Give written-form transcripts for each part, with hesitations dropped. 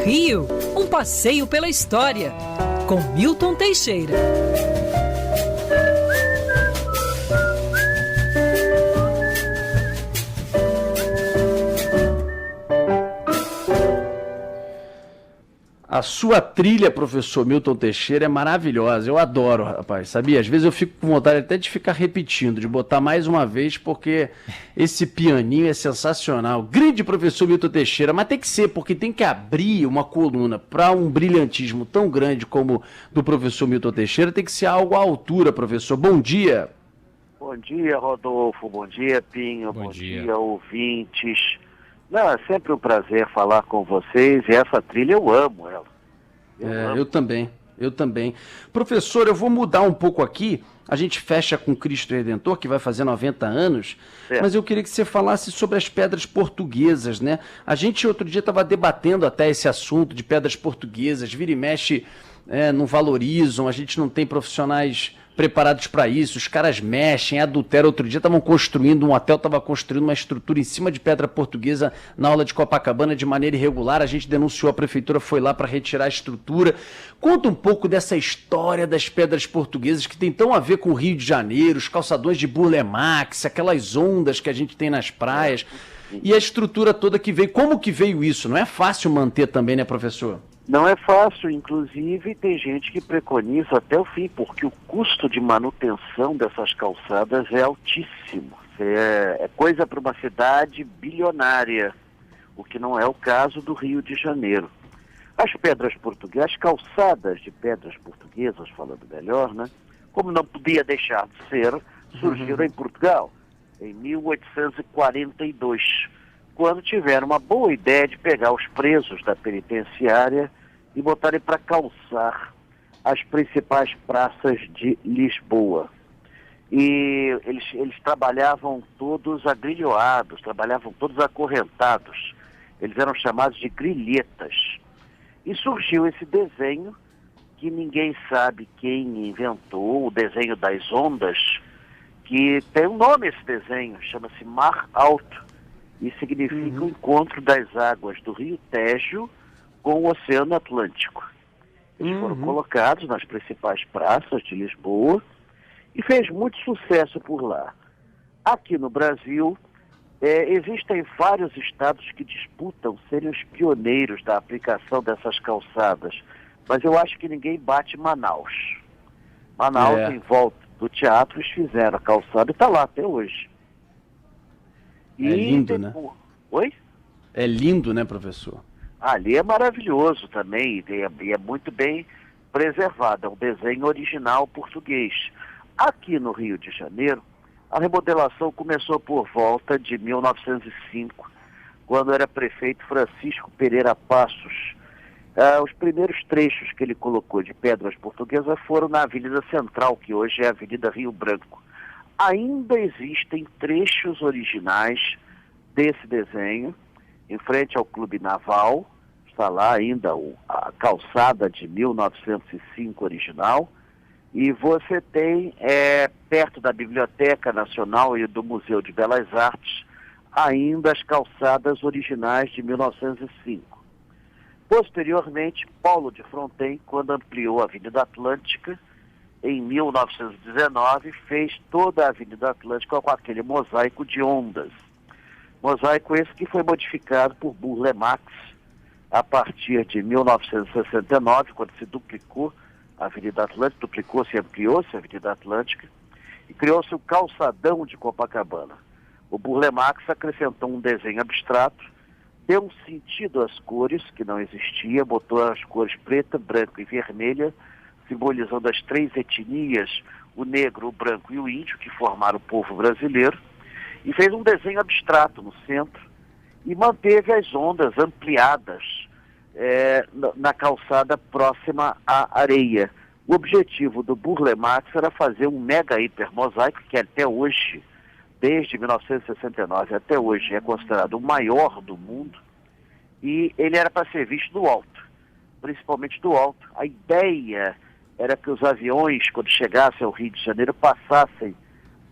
Rio, um passeio pela história, com Milton Teixeira. A sua trilha, professor Milton Teixeira, é maravilhosa. Eu adoro, rapaz, sabia? Às vezes eu fico com vontade até de ficar repetindo, de botar mais uma vez, porque esse pianinho é sensacional. Grande professor Milton Teixeira, mas tem que ser, porque tem que abrir uma coluna para um brilhantismo tão grande como do professor Milton Teixeira, tem que ser algo à altura, professor. Bom dia. Bom dia, Rodolfo. Bom dia, Pinho. Bom dia, ouvintes. Não, é sempre um prazer falar com vocês, e essa trilha eu amo ela. Eu também. Professor, eu vou mudar um pouco aqui, a gente fecha com Cristo Redentor, que vai fazer 90 anos, mas eu queria que você falasse sobre as pedras portuguesas, né? A gente outro dia estava debatendo até esse assunto de pedras portuguesas, vira e mexe, não valorizam, a gente não tem profissionais preparados para isso, os caras mexem, adulteram. Outro dia estavam construindo, um hotel estava construindo uma estrutura em cima de pedra portuguesa na aula de Copacabana de maneira irregular, a gente denunciou, a prefeitura foi lá para retirar a estrutura. Conta um pouco dessa história das pedras portuguesas que tem tão a ver com o Rio de Janeiro, os calçadões de Burle Marx, aquelas ondas que a gente tem nas praias, e a estrutura toda que veio. Como que veio isso? Não é fácil manter também, né, professor? Não é fácil, inclusive tem gente que preconiza até o fim, porque o custo de manutenção dessas calçadas é altíssimo. É coisa para uma cidade bilionária, o que não é o caso do Rio de Janeiro. As pedras portuguesas, as calçadas de pedras portuguesas, falando melhor, né? Como não podia deixar de ser, surgiram em Portugal, em 1842. Quando tiveram uma boa ideia de pegar os presos da penitenciária e botarem para calçar as principais praças de Lisboa. E eles trabalhavam todos agrilhoados, trabalhavam todos acorrentados. Eles eram chamados de grilhetas. E surgiu esse desenho, que ninguém sabe quem inventou, o desenho das ondas, que tem um nome esse desenho, chama-se Mar Alto. E significa o encontro das águas do Rio Tejo com o Oceano Atlântico. Eles foram colocados nas principais praças de Lisboa e fez muito sucesso por lá. Aqui no Brasil, existem vários estados que disputam serem os pioneiros da aplicação dessas calçadas, mas eu acho que ninguém bate Manaus. Manaus, em volta do teatro, eles fizeram a calçada e está lá até hoje. É lindo, né? Oi? É lindo, né, professor? Ali é maravilhoso também, e é muito bem preservado, é um desenho original português. Aqui no Rio de Janeiro, a remodelação começou por volta de 1905, quando era prefeito Francisco Pereira Passos. Os primeiros trechos que ele colocou de pedras portuguesas foram na Avenida Central, que hoje é a Avenida Rio Branco. Ainda existem trechos originais desse desenho, em frente ao Clube Naval, está lá ainda a calçada de 1905 original, e você tem, perto da Biblioteca Nacional e do Museu de Belas Artes, ainda as calçadas originais de 1905. Posteriormente, Paulo de Fronten, quando ampliou a Avenida Atlântica, em 1919, fez toda a Avenida Atlântica com aquele mosaico de ondas. Mosaico esse que foi modificado por Burle Marx a partir de 1969, quando se duplicou a Avenida Atlântica, duplicou-se e ampliou-se a Avenida Atlântica, e criou-se o calçadão de Copacabana. O Burle Marx acrescentou um desenho abstrato, deu um sentido às cores, que não existia, botou as cores preta, branca e vermelha, simbolizando as três etnias, o negro, o branco e o índio, que formaram o povo brasileiro, e fez um desenho abstrato no centro e manteve as ondas ampliadas na calçada próxima à areia. O objetivo do Burle Marx era fazer um mega hiper mosaico, que até hoje, desde 1969 até hoje, é considerado o maior do mundo, e ele era para ser visto do alto, principalmente do alto. A ideia era que os aviões, quando chegassem ao Rio de Janeiro, passassem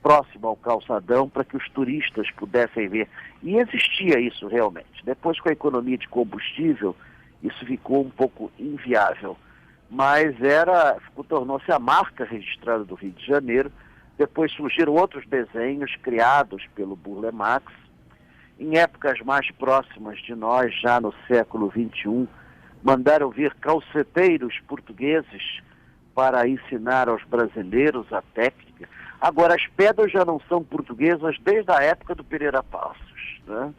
próximo ao calçadão para que os turistas pudessem ver. E existia isso realmente. Depois, com a economia de combustível, isso ficou um pouco inviável. Mas tornou-se a marca registrada do Rio de Janeiro. Depois surgiram outros desenhos criados pelo Burle Marx. Em épocas mais próximas de nós, já no século XXI, mandaram vir calceteiros portugueses para ensinar aos brasileiros a técnica. Agora, as pedras já não são portuguesas desde a época do Pereira Passos, né?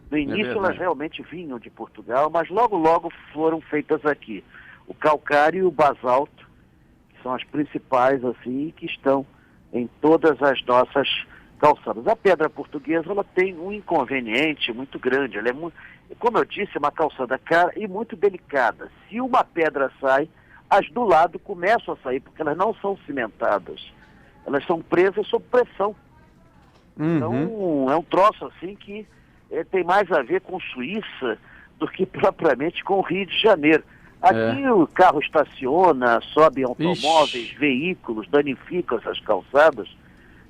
No início elas realmente vinham de Portugal, mas logo, logo foram feitas aqui. O calcário e o basalto, que são as principais, assim, que estão em todas as nossas calçadas. A pedra portuguesa, ela tem um inconveniente muito grande. Ela é muito, como eu disse, uma calçada cara e muito delicada. Se uma pedra sai, as do lado começam a sair, porque elas não são cimentadas. Elas são presas sob pressão. Então, é um troço assim que tem mais a ver com Suíça do que propriamente com o Rio de Janeiro. Aqui o carro estaciona, sobem automóveis, veículos, danificam essas calçadas,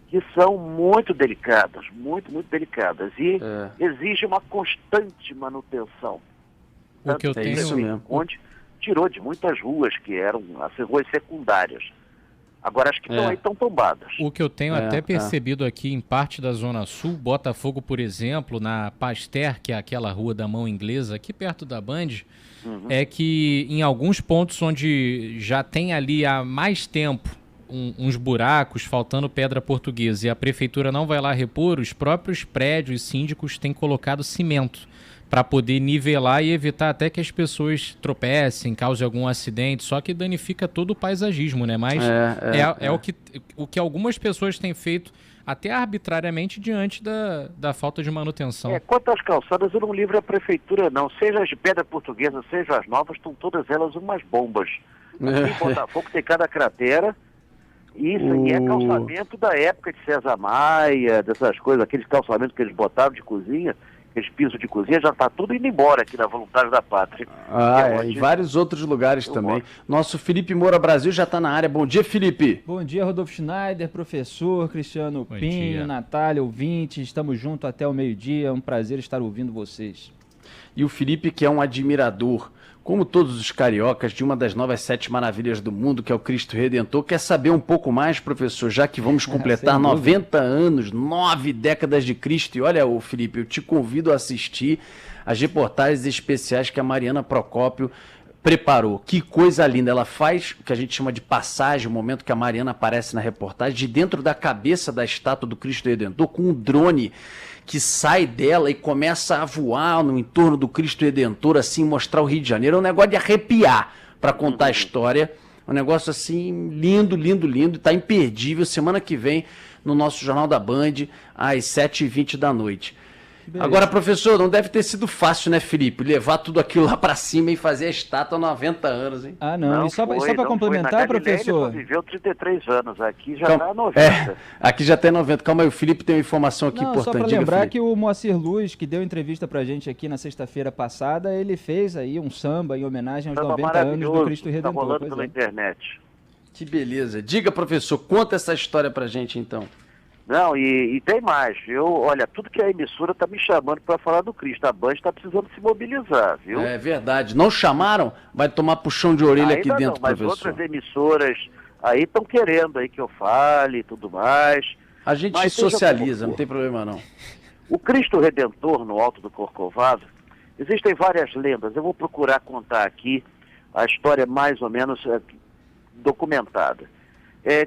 que são muito delicadas, muito, muito delicadas. E exige uma constante manutenção. O que eu tenho... isso mesmo. Onde tirou de muitas ruas, que eram as ruas secundárias. Agora as que estão aí estão tombadas. O que eu tenho até percebido aqui em parte da Zona Sul, Botafogo, por exemplo, na Pasteur, que é aquela rua da mão inglesa, aqui perto da Band, é que em alguns pontos onde já tem ali há mais tempo uns buracos, faltando pedra portuguesa, e a prefeitura não vai lá repor, os próprios prédios síndicos têm colocado cimento para poder nivelar e evitar até que as pessoas tropecem, cause algum acidente, só que danifica todo o paisagismo, né? Mas o que algumas pessoas têm feito até arbitrariamente diante da falta de manutenção. Quanto às calçadas, eu não livro a prefeitura, não. Seja as de pedra portuguesa, seja as novas, estão todas elas umas bombas. Aqui em Botafogo tem cada cratera. Isso aí é calçamento da época de César Maia, dessas coisas, aqueles calçamentos que eles botavam de cozinha, aqueles pisos de cozinha, já está tudo indo embora aqui na Voluntários da Pátria. Em vários outros lugares também. Nosso Felipe Moura Brasil já está na área. Bom dia, Felipe. Bom dia, Rodolfo Schneider, professor, Cristiano Bom Pinho, dia. Natália, ouvinte. Estamos juntos até o meio-dia. É um prazer estar ouvindo vocês. E o Felipe, que é um admirador, como todos os cariocas, de uma das novas 7 maravilhas do mundo, que é o Cristo Redentor, quer saber um pouco mais, professor, já que vamos completar 90 anos, 9 décadas de Cristo. E olha, Felipe, eu te convido a assistir as reportagens especiais que a Mariana Procópio preparou. Que coisa linda. Ela faz o que a gente chama de passagem, o momento que a Mariana aparece na reportagem, de dentro da cabeça da estátua do Cristo Redentor, com um drone que sai dela e começa a voar no entorno do Cristo Redentor, assim, mostrar o Rio de Janeiro. É um negócio de arrepiar para contar a história. É um negócio, assim, lindo, lindo, lindo. Está imperdível. Semana que vem, no nosso Jornal da Band, às 7h20 da noite. Beleza. Agora, professor, não deve ter sido fácil, né, Felipe? Levar tudo aquilo lá para cima e fazer a estátua há 90 anos, hein? Ah, não. E só para complementar, professor... Ele viveu 33 anos. Aqui já está 90. Aqui já está 90. Calma aí, o Felipe tem uma informação aqui importante. Só para lembrar que o Moacir Luz, que deu entrevista para a gente aqui na sexta-feira passada, ele fez aí um samba em homenagem aos 90 anos do Cristo Redentor. Está rolando pela internet. Que beleza. Diga, professor, conta essa história para a gente, então. Não, e tem mais. Olha, tudo que a emissora está me chamando para falar do Cristo. A Band está precisando se mobilizar, viu? É verdade. Não chamaram? Vai tomar puxão de orelha aqui dentro, mas professor. Outras emissoras aí estão querendo aí que eu fale e tudo mais. A gente se socializa, não tem problema não. O Cristo Redentor no Alto do Corcovado, existem várias lendas. Eu vou procurar contar aqui a história mais ou menos documentada.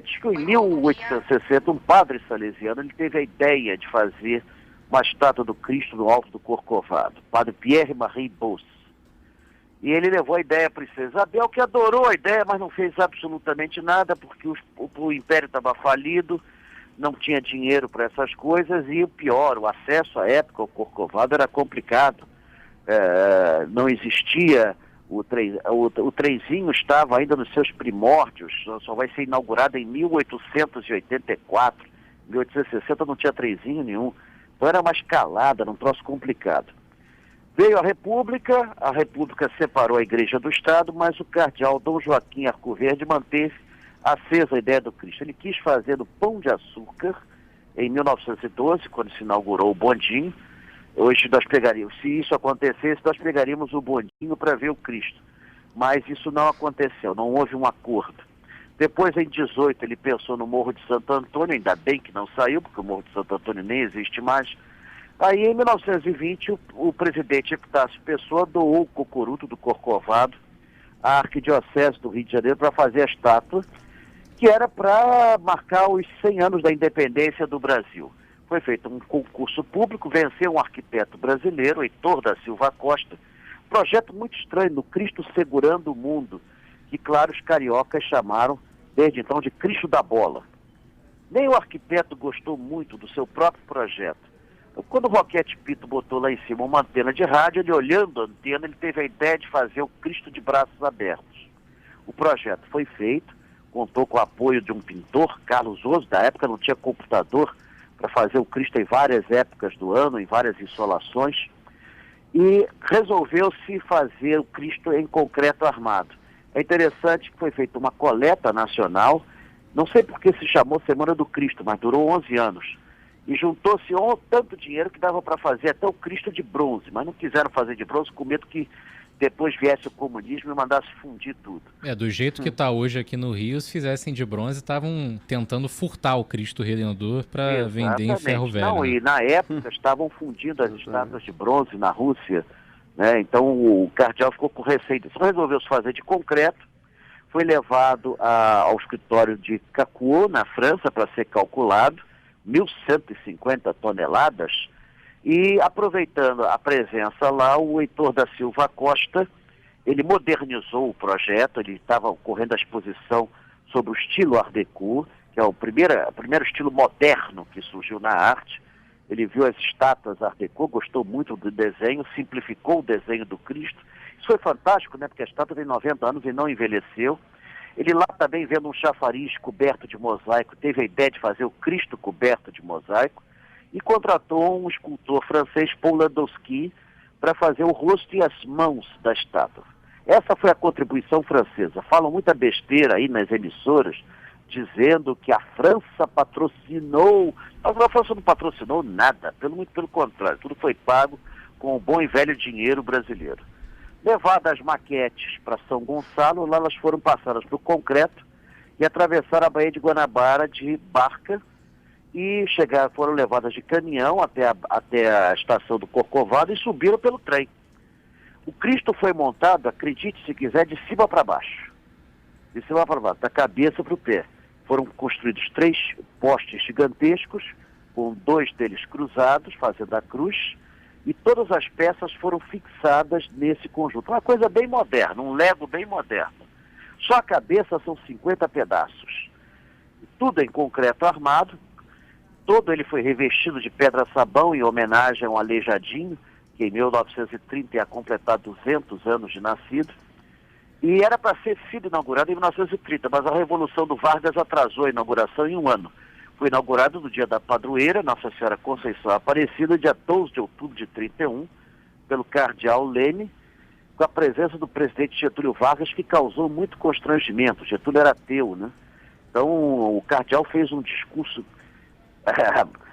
Diz que em 1860 um padre salesiano ele teve a ideia de fazer uma estátua do Cristo no Alto do Corcovado, padre Pierre-Marie Bos. E ele levou a ideia à princesa Isabel, que adorou a ideia, mas não fez absolutamente nada, porque o império estava falido, não tinha dinheiro para essas coisas, e o pior, o acesso à época ao Corcovado era complicado. Não existia... O trenzinho estava ainda nos seus primórdios, só vai ser inaugurado em 1884. Em 1860 não tinha trenzinho nenhum. Então era uma escalada, era um troço complicado. Veio a República separou a Igreja do Estado, mas o cardeal Dom Joaquim Arcoverde manteve acesa a ideia do Cristo. Ele quis fazer do Pão de Açúcar em 1912, quando se inaugurou o bondinho. Hoje nós pegaríamos, se isso acontecesse, nós pegaríamos o bondinho para ver o Cristo. Mas isso não aconteceu, não houve um acordo. Depois, em 18, ele pensou no Morro de Santo Antônio, ainda bem que não saiu, porque o Morro de Santo Antônio nem existe mais. Aí, em 1920, o presidente Epitácio Pessoa doou o Cocoruto do Corcovado à Arquidiocese do Rio de Janeiro para fazer a estátua, que era para marcar os 100 anos da independência do Brasil. Foi feito um concurso público, venceu um arquiteto brasileiro, Heitor da Silva Costa, projeto muito estranho, no Cristo Segurando o Mundo, que, claro, os cariocas chamaram, desde então, de Cristo da Bola. Nem o arquiteto gostou muito do seu próprio projeto. Quando o Roquete Pinto botou lá em cima uma antena de rádio, ele olhando a antena, ele teve a ideia de fazer o Cristo de braços abertos. O projeto foi feito, contou com o apoio de um pintor, Carlos Oso, da época não tinha computador, para fazer o Cristo em várias épocas do ano, em várias insolações, e resolveu-se fazer o Cristo em concreto armado. É interessante que foi feita uma coleta nacional, não sei por que se chamou Semana do Cristo, mas durou 11 anos, e juntou-se tanto dinheiro que dava para fazer até o Cristo de bronze, mas não quiseram fazer de bronze com medo que depois viesse o comunismo e mandasse fundir tudo. Do jeito que está hoje aqui no Rio, se fizessem de bronze, estavam tentando furtar o Cristo Redentor para vender em ferro velho. Não, né? E na época estavam fundindo as estátuas de bronze na Rússia, né? Então o cardeal ficou com receio disso. Resolveu se fazer de concreto, foi levado ao escritório de Cacoux, na França, para ser calculado, 1.150 toneladas, e aproveitando a presença lá, o Heitor da Silva Costa, ele modernizou o projeto, ele estava ocorrendo a exposição sobre o estilo Art Deco, que é o primeiro estilo moderno que surgiu na arte. Ele viu as estátuas Art Deco, gostou muito do desenho, simplificou o desenho do Cristo. Isso foi fantástico, né? Porque a estátua tem 90 anos e não envelheceu. Ele lá também, vendo um chafariz coberto de mosaico, teve a ideia de fazer o Cristo coberto de mosaico e contratou um escultor francês, Paul Landowski, para fazer o rosto e as mãos da estátua. Essa foi a contribuição francesa. Falam muita besteira aí nas emissoras, dizendo que a França patrocinou. Mas a França não patrocinou nada, muito pelo contrário, tudo foi pago com o bom e velho dinheiro brasileiro. Levadas as maquetes para São Gonçalo, lá elas foram passadas para o concreto e atravessaram a Baía de Guanabara de barca e foram levadas de caminhão até a estação do Corcovado e subiram pelo trem. O Cristo foi montado, acredite se quiser, de cima para baixo. De cima para baixo, da cabeça para o pé. Foram construídos 3 postes gigantescos, com 2 deles cruzados, fazendo a cruz, e todas as peças foram fixadas nesse conjunto. Uma coisa bem moderna, um Lego bem moderno. Só a cabeça são 50 pedaços. Tudo em concreto armado. Todo ele foi revestido de pedra-sabão em homenagem a um aleijadinho, que em 1930 ia completar 200 anos de nascido. E era para ter sido inaugurado em 1930, mas a Revolução do Vargas atrasou a inauguração em 1 ano. Foi inaugurado no dia da padroeira, Nossa Senhora Conceição Aparecida, dia 12 de outubro de 31, pelo cardeal Leme, com a presença do presidente Getúlio Vargas, que causou muito constrangimento. Getúlio era ateu, né? Então o cardeal fez um discurso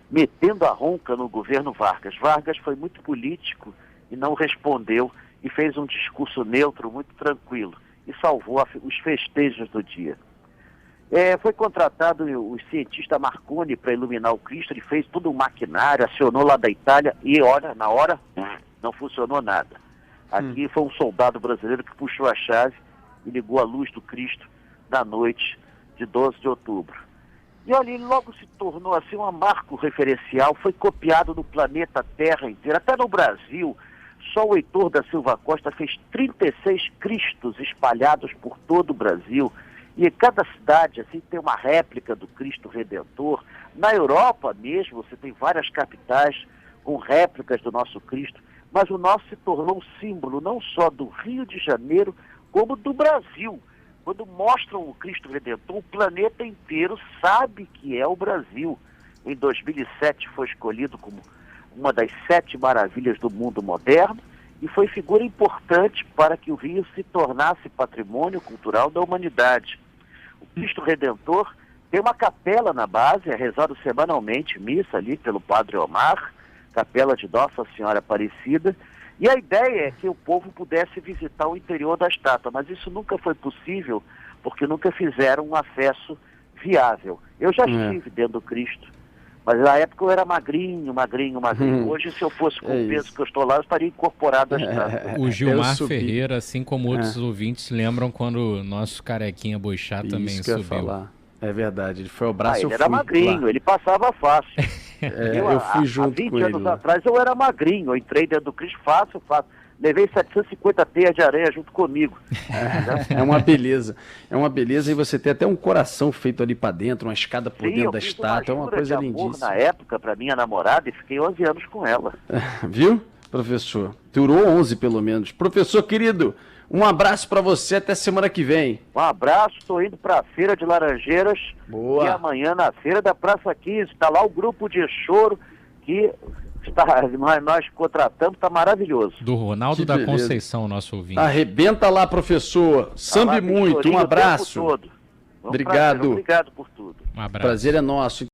metendo a ronca no governo Vargas. Vargas foi muito político e não respondeu e fez um discurso neutro, muito tranquilo, e salvou os festejos do dia. Foi contratado o cientista Marconi para iluminar o Cristo, ele fez todo um maquinário, acionou lá da Itália e, olha, na hora não funcionou nada. Aqui foi um soldado brasileiro que puxou a chave e ligou a luz do Cristo na noite de 12 de outubro. E olha, ele logo se tornou assim um marco referencial, foi copiado no planeta Terra inteiro, até no Brasil. Só o Heitor da Silva Costa fez 36 Cristos espalhados por todo o Brasil. E em cada cidade assim tem uma réplica do Cristo Redentor. Na Europa mesmo, você tem várias capitais com réplicas do nosso Cristo. Mas o nosso se tornou um símbolo não só do Rio de Janeiro, como do Brasil. Quando mostram o Cristo Redentor, o planeta inteiro sabe que é o Brasil. Em 2007 foi escolhido como uma das 7 maravilhas do mundo moderno e foi figura importante para que o Rio se tornasse patrimônio cultural da humanidade. O Cristo Redentor Tem uma capela na base, é rezado semanalmente, missa ali pelo Padre Omar, capela de Nossa Senhora Aparecida, e a ideia é que o povo pudesse visitar o interior da estátua, mas isso nunca foi possível, porque nunca fizeram um acesso viável. Eu já estive dentro do Cristo, mas na época eu era magrinho. Hoje, se eu fosse com o peso que eu estou lá, eu estaria incorporado à estátua. O Gilmar Ferreira, assim como outros ouvintes, lembram quando o nosso carequinha Boixá também Isso que eu ia subiu. falar. É verdade, ele foi ao braço, ele era magrinho, lá. Ele passava fácil. Eu fui junto com ele. 20 anos atrás eu era magrinho, eu entrei dentro do Cristo fácil. Levei 750 teias de areia junto comigo. É uma beleza. É uma beleza, e você tem até um coração feito ali para dentro, uma escada por dentro da estátua, é uma coisa lindíssima. Na época, para minha namorada, e fiquei 11 anos com ela. Viu, professor? Durou 11 pelo menos. Professor querido, um abraço para você, até semana que vem. Um abraço, estou indo para a Feira de Laranjeiras. Boa. E amanhã na Feira da Praça 15, está lá o grupo de choro que nós contratamos, está maravilhoso. Do Ronaldo Que da beleza. Conceição, nosso ouvinte. Arrebenta lá, professor. Sambe muito, um abraço. Todo. Obrigado. Obrigado por tudo. Um abraço. Prazer é nosso.